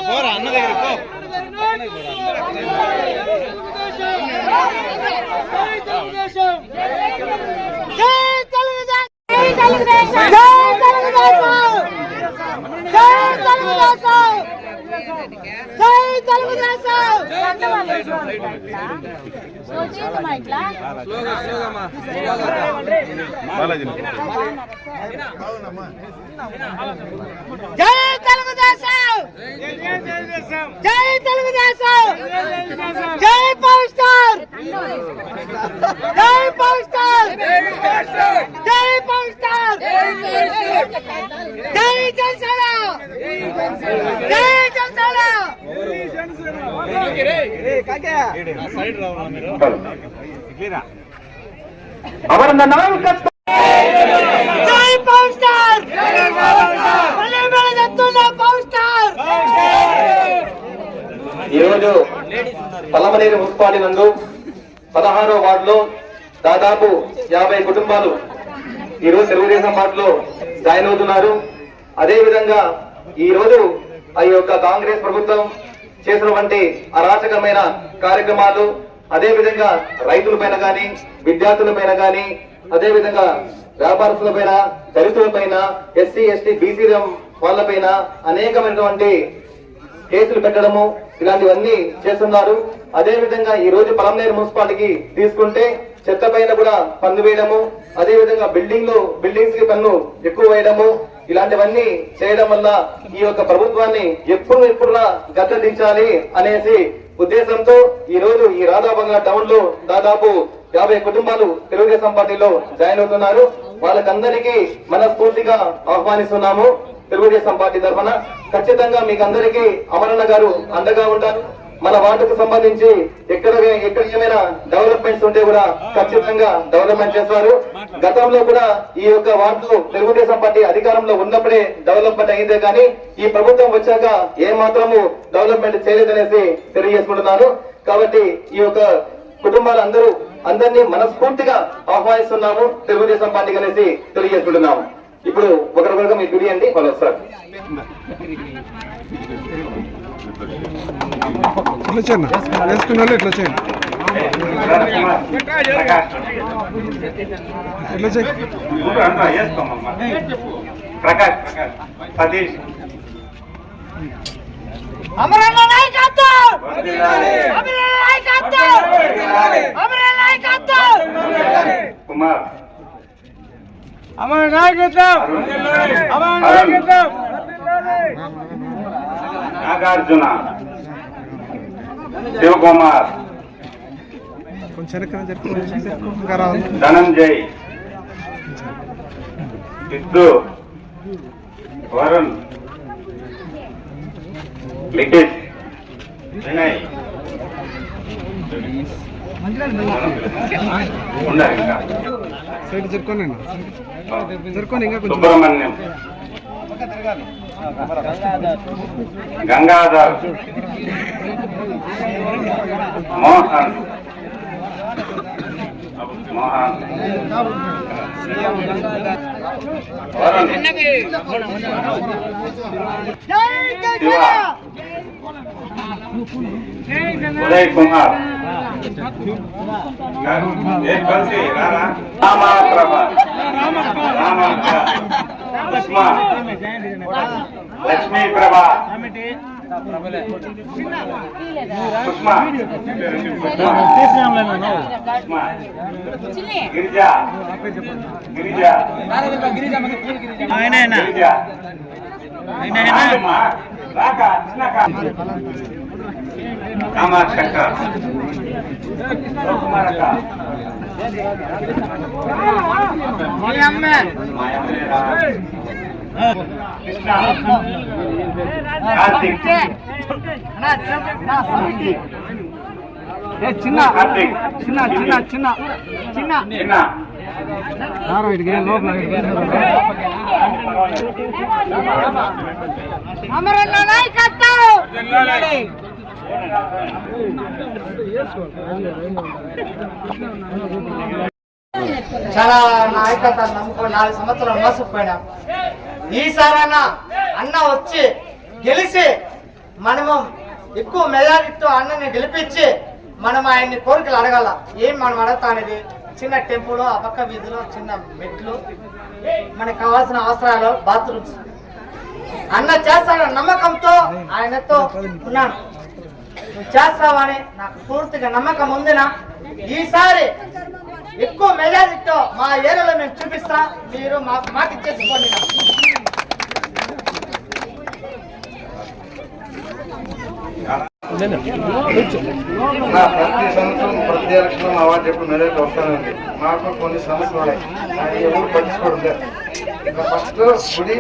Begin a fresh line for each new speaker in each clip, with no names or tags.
పోరా అన్న దగ్గర పో.
జై తెలుగుదేశం, జై పవర్ స్టార్, జై పవర్ స్టార్, జై పవర్ స్టార్, జై జనసేన, జై జనసేన.
ಅವರನ್ನ ನಾಯಕತ್ವ
జై పవర్ స్టార్, పవర్ స్టార్.
ఈరోజు పలమనేరు మున్సిపాలిటీ నందు 16వ వార్డులో దాదాపు 50 కుటుంబాలు ఈరోజు తెలుగుదేశం పార్టీలో జాయిన్ అవుతున్నారు. అదేవిధంగా ఈరోజు ఆ యొక్క కాంగ్రెస్ ప్రభుత్వం చేసినటువంటి అరాచకమైన కార్యక్రమాలు, అదేవిధంగా రైతుల పైన కానీ, విద్యార్థుల పైన కానీ, అదేవిధంగా వ్యాపారస్తుల పైన, దళితుల పైన, ఎస్సీ ఎస్టీ బీసీ వాళ్ళపైన అనేకమైనటువంటి కేసులు పెట్టడము, ఇలాంటివన్నీ చేస్తున్నారు. అదేవిధంగా ఈ రోజు పలమనేరు మున్సిపాలిటీకి తీసుకుంటే చెత్త పైన కూడా పన్ను వేయడము, అదేవిధంగా బిల్డింగ్స్ కి పన్ను ఎక్కువ వేయడము, ఇలాంటివన్నీ చేయడం వల్ల ఈ యొక్క ప్రభుత్వాన్ని ఎప్పుడులా గద్దెదించాలి అనేసి ఉద్దేశంతో ఈ రోజు ఈ రాధాబంగా టౌన్ లో దాదాపు 50 కుటుంబాలు తెలుగుదేశం పార్టీలో జాయిన్ అవుతున్నారు. వాళ్ళకందరికీ మనస్ఫూర్తిగా ఆహ్వానిస్తున్నాము. తెలుగుదేశం పార్టీ తరఫున ఖచ్చితంగా మీకు అందరికీ అమరన్న గారు అండగా ఉంటారు. మన వార్డుకు సంబంధించి ఎక్కడ ఏమైనా డెవలప్మెంట్స్ ఉంటే కూడా ఖచ్చితంగా డెవలప్మెంట్ చేస్తారు. గతంలో కూడా ఈ యొక్క వార్డు తెలుగుదేశం పార్టీ అధికారంలో ఉన్నప్పుడే డెవలప్మెంట్ అయిందే కానీ ఈ ప్రభుత్వం వచ్చాక ఏ మాత్రము డెవలప్మెంట్ చేయలేదనేసి తెలియజేసుకుంటున్నాను. కాబట్టి ఈ యొక్క అందరినీ మనస్ఫూర్తిగా ఆహ్వానిస్తున్నాము తెలుగుదేశం పార్టీకి అనేసి తెలియజేసుకుంటున్నాము. ఇప్పుడు ఒకరికొకరుగా మీరు తెలియండి వాళ్ళు వస్తారు.
వేసుకున్న వాళ్ళు ఎట్లా చేయండి, ఎట్లా చేయండి.
ప్రకాష్ సతీష్
అమరన్న నాయకత్వం, అమరన్న నాయకత్వం, అమరన్న నాయకత్వం,
కుమార్
అమరన్న నాయకత్వం, అమరన్న నాయకత్వం,
నాగార్జున, శివకుమార్, ధనంజయ్, సిద్ధు, వరుణ్, లిఖిత్, వినయ్, ఉండాలి ఇంకా
సైడ్ జరుకోండి ఇంకా కొంచెం.
సుబ్రహ్మణ్యం, గంగాధర్, మోహన్, వరుణ్, శివ, ఉదయ్ కుమార్, రామప్రభ, ఉస్మా, లక్ష్మీ ప్రభ, ఉస్మా, గిరిజా, గిరిజా, కామాక్షక్క, కుమారక్క, కార్తిక్, చిన్న చిన్న చిన్న చిన్న చిన్న చిన్న
అమరన్న నాయకత్వం. చాలా నాయకత్వాన్ని నమ్ముకొని 4 సంవత్సరాలు మోసపోయినా. ఈసారైనా అన్న వచ్చి గెలిచి మనము ఎక్కువ మెజారిటీతో అన్నని గెలిపించి మనం ఆయన్ని కోరికలు అడగాల. ఏం మనం అడగతా అనేది చిన్న టెంపుల్, ఆ పక్క వీధిలో చిన్న మెట్లు, మనకు కావాల్సిన అవసరాలు బాత్రూమ్స్ అన్న చేస్తాడన్న నమ్మకంతో ఆయనతో ఉన్నాను. నువ్వు చేస్తావని నాకు పూర్తిగా నమ్మకం ఉందినా. ఈసారి ఎక్కువ మెజారిటీతో మా ఏరియాలో మేము చూపిస్తా, మీరు మాట ఇచ్చేసుకోండి.
ప్రతి సంవత్సరం ప్రతి ఎలక్షన్ అవార్డు ఎప్పుడు మెజారిటీ వస్తానండి. మాకు కొన్ని సమస్యలు ఉన్నాయి, ఎవరు పట్టించుకోవడం లేదు. ఫస్ట్ గుడి,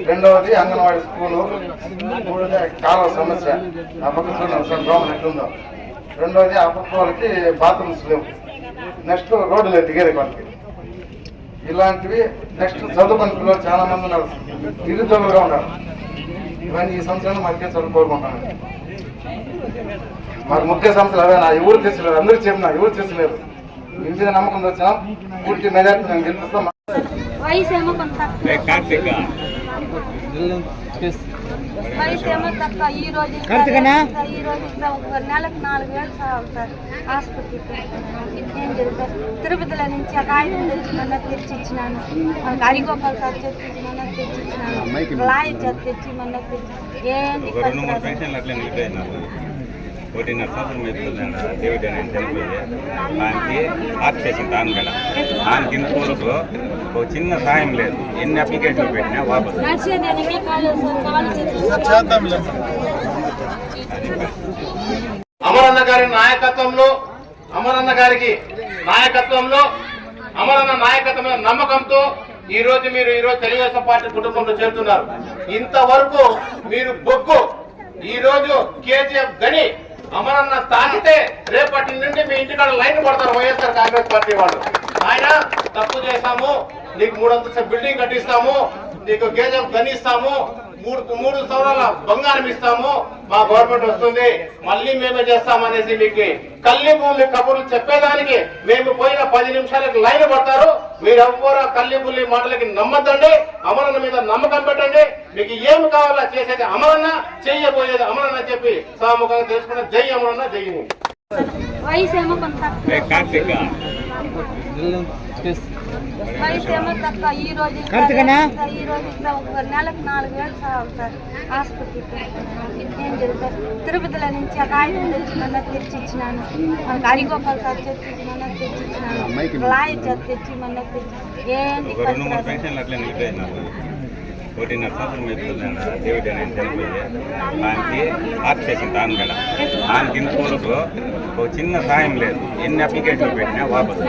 రెండవది అంగన్వాడీ స్కూలు, మూడోది కాలువ సమస్య. ఆ పక్క చూడండి గ్రామం ఎట్లుందో. రెండవది ఆ పక్క వాళ్ళకి బాత్రూమ్స్ లేవు. నెక్స్ట్ రోడ్డు లేదు దిగేది వాళ్ళకి. ఇలాంటివి నెక్స్ట్ చదువుకుని పిల్లలు చాలా మంది ఉన్నారు, నిరుద్యోగులుగా ఉన్నారు. ఇవన్నీ ఈ సంవత్సరం మాకే చదువుకోరుకుంటాను. మాకు ముఖ్య సమస్యలు అవే. నా ఎవరు తెచ్చలేరు, అందరూ చెప్పినా ఎవరు తెచ్చలేరు. మీ మీద నమ్మకం వచ్చినా పూర్తి మెజార్టీ నేను గెలిపిస్తాం.
వయసు ఏమో తక్కువ. ఈ రోజు ఒక నెలకు 4,000 సాగు సార్ హాస్పిటల్కి. ఏం జరుగుతారు తిరుపతిలో నుంచి ఆ కాగితం తెచ్చి తెచ్చి ఇచ్చినాను. మనకు హరిగోపాల్ సార్ తెచ్చి తెచ్చి ఇచ్చినాను. లాయర్ చేత తెచ్చి తెచ్చి ఏంటి
1.5 సంవత్సరం అవుతుందండి. డేవిడ్ అనేది చనిపోయి దానికి ఆర్ట్ చేసింది దాని మీద. దానికి ఇంతవరకు ఒక చిన్న సాయం లేదు. ఎన్ని అప్లికేషన్లు పెట్టినా వాపసు.
అమరన్న గారి నాయకత్వంలో అమరన్న నాయకత్వంలో నమ్మకంతో ఈ రోజు తెలుగుదేశం పార్టీ కుటుంబంలో చేరుతున్నారు. ఇంతవరకు మీరు బొగ్గు, ఈ రోజు కేజీఎఫ్ గని అమరన్న తాకితే రేపటి నుండి మీ ఇంటికాడ లైన్ పడతారు వైఎస్ఆర్ కాంగ్రెస్ పార్టీ వాళ్ళు. ఆయన తప్పు చేశాము, నీకు 3 అంతస్తుల బిల్డింగ్ కట్టిస్తాము, నీకు కేజీఎఫ్ గని ఇస్తాము, 3 సంవత్సరాల బంగారం ఇస్తాము, మా గవర్నమెంట్ వస్తుంది, మళ్ళీ మేమే చేస్తామనేసి మీకు కల్లి బుల్లి కబుర్లు చెప్పేదానికి మేము పోయిన 10 నిమిషాలకు లైన్ పడతారు. మీరు ఎవ్వరూ కల్లి బుల్లి మాటలకి నమ్మద్దండి. అమరన్న మీద నమ్మకం పెట్టండి. మీకు ఏమి కావాలో చేసేది అమరన్న, చెయ్యబోయేది అమరన్న చెప్పి సాముఖంగా తెలుసుకున్న జై అమరన్న, జై హింద్.
వయసు ఏమో తక్కువ. ఈ రోజు ఒక నెలకు 4,000 సాగు సార్ హాస్పిటల్కి. ఏం జరుగుతారు తిరుపతిలో నుంచి ఆ కాగితం తెచ్చి ఇచ్చినాను. మనకు హరిగోపాల్ సార్ తెచ్చి ఇచ్చినాను. లాయర్ చేత తెచ్చి తెచ్చి ఏంటి
1.5 సంవత్సరం అవుతుందండి. డేవిడ్ అనేది చనిపోయి దానికి ఆర్ట్ చేసింది దాని మీద. దానికి ఇంతవరకు ఒక చిన్న సాయం లేదు. ఎన్ని అప్లికేషన్లు పెట్టినా వాపసు.